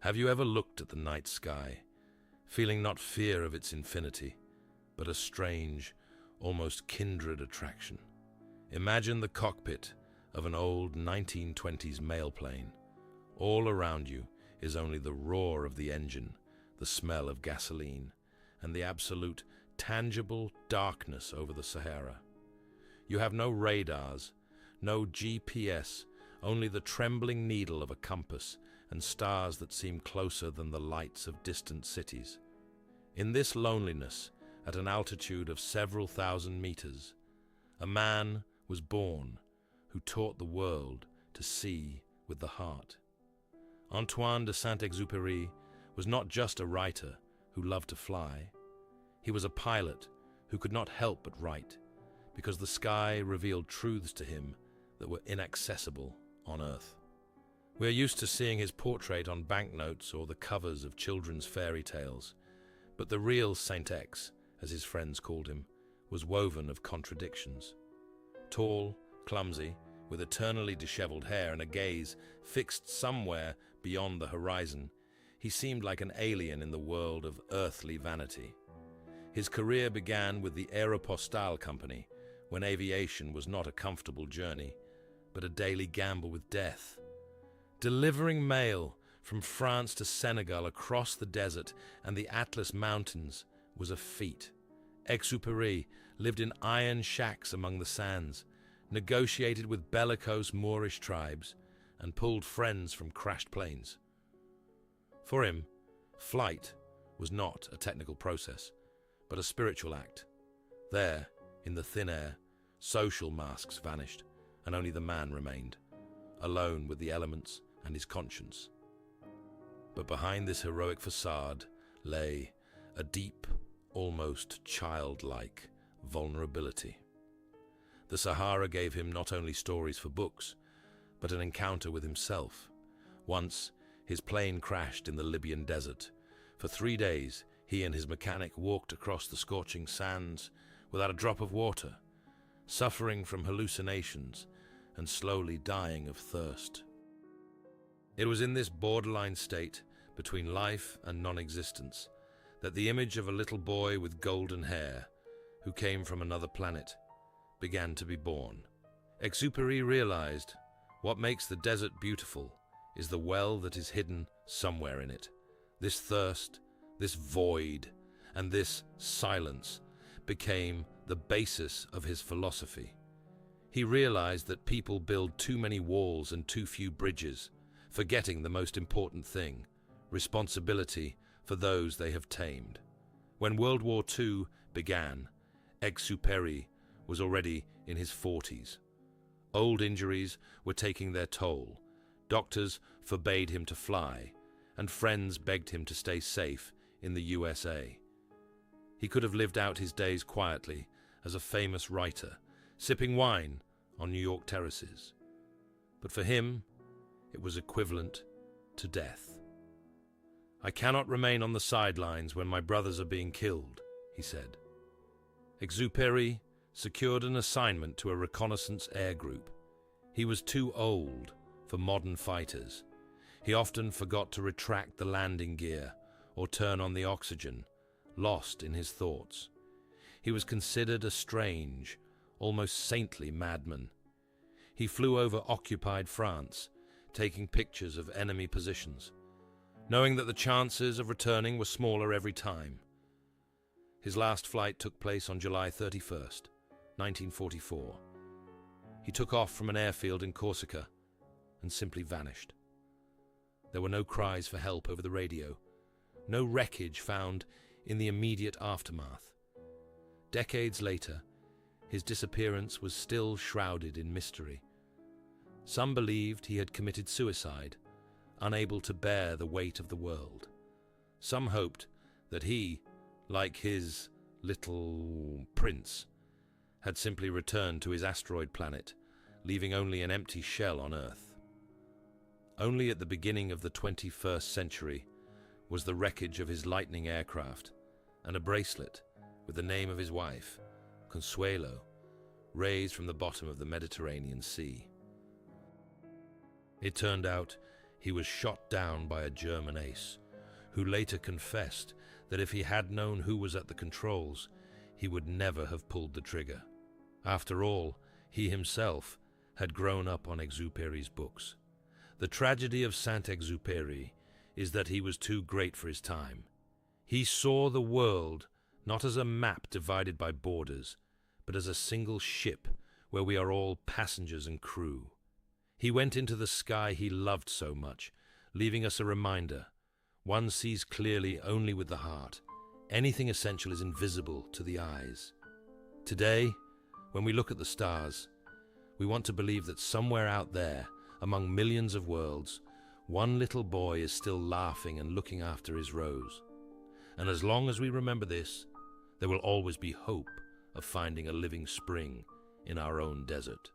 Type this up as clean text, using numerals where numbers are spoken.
Have you ever looked at the night sky, feeling not fear of its infinity, but a strange, almost kindred attraction? Imagine the cockpit of an old 1920s mailplane. All around you is only the roar of the engine, the smell of gasoline, and the absolute, tangible darkness over the Sahara. You have no radars, no GPS, only the trembling needle of a compass and stars that seem closer than the lights of distant cities. In this loneliness, at an altitude of several thousand meters, a man was born who taught the world to see with the heart. Antoine de Saint-Exupéry was not just a writer who loved to fly. He was a pilot who could not help but write, because the sky revealed truths to him that were inaccessible on Earth. We are used to seeing his portrait on banknotes or the covers of children's fairy tales, but the real Saint X, as his friends called him, was woven of contradictions. Tall, clumsy, with eternally disheveled hair and a gaze fixed somewhere beyond the horizon, he seemed like an alien in the world of earthly vanity. His career began with the Aéropostale company, when aviation was not a comfortable journey, but a daily gamble with death. Delivering mail from France to Senegal across the desert and the Atlas Mountains was a feat. Exupéry lived in iron shacks among the sands, negotiated with bellicose Moorish tribes, and pulled friends from crashed planes. For him, flight was not a technical process, but a spiritual act. There, in the thin air, social masks vanished, and only the man remained, alone with the elements and his conscience. But behind this heroic facade lay a deep, almost childlike vulnerability. The Sahara gave him not only stories for books, but an encounter with himself. Once, his plane crashed in the Libyan desert. For 3 days, he and his mechanic walked across the scorching sands without a drop of water, suffering from hallucinations and slowly dying of thirst. It was in this borderline state between life and non-existence that the image of a little boy with golden hair, who came from another planet, began to be born. Exupéry realized what makes the desert beautiful is the well that is hidden somewhere in it. This thirst, this void, and this silence became the basis of his philosophy. He realized that people build too many walls and too few bridges, forgetting the most important thing, responsibility for those they have tamed. When World War II began, Exupéry was already in his 40s. Old injuries were taking their toll. Doctors forbade him to fly, and friends begged him to stay safe in the USA. He could have lived out his days quietly as a famous writer, sipping wine on New York terraces. But for him, it was equivalent to death. "I cannot remain on the sidelines when my brothers are being killed," he said. Exupéry secured an assignment to a reconnaissance air group. He was too old for modern fighters. He often forgot to retract the landing gear or turn on the oxygen, lost in his thoughts. He was considered a strange, almost saintly madman. He flew over occupied France, taking pictures of enemy positions, knowing that the chances of returning were smaller every time. His last flight took place on July 31st, 1944. He took off from an airfield in Corsica and simply vanished. There were no cries for help over the radio, no wreckage found in the immediate aftermath. Decades later, his disappearance was still shrouded in mystery. Some believed he had committed suicide, unable to bear the weight of the world. Some hoped that he, like his little prince, had simply returned to his asteroid planet, leaving only an empty shell on Earth. Only at the beginning of the 21st century was the wreckage of his Lightning aircraft and a bracelet with the name of his wife, Consuelo, raised from the bottom of the Mediterranean Sea. It turned out he was shot down by a German ace, who later confessed that if he had known who was at the controls, he would never have pulled the trigger. After all, he himself had grown up on Exupéry's books. The tragedy of Saint-Exupery is that he was too great for his time. He saw the world not as a map divided by borders, but as a single ship where we are all passengers and crew. He went into the sky he loved so much, leaving us a reminder: one sees clearly only with the heart. Anything essential is invisible to the eyes. Today, when we look at the stars, we want to believe that somewhere out there, among millions of worlds, one little boy is still laughing and looking after his rose. And as long as we remember this, there will always be hope of finding a living spring in our own desert.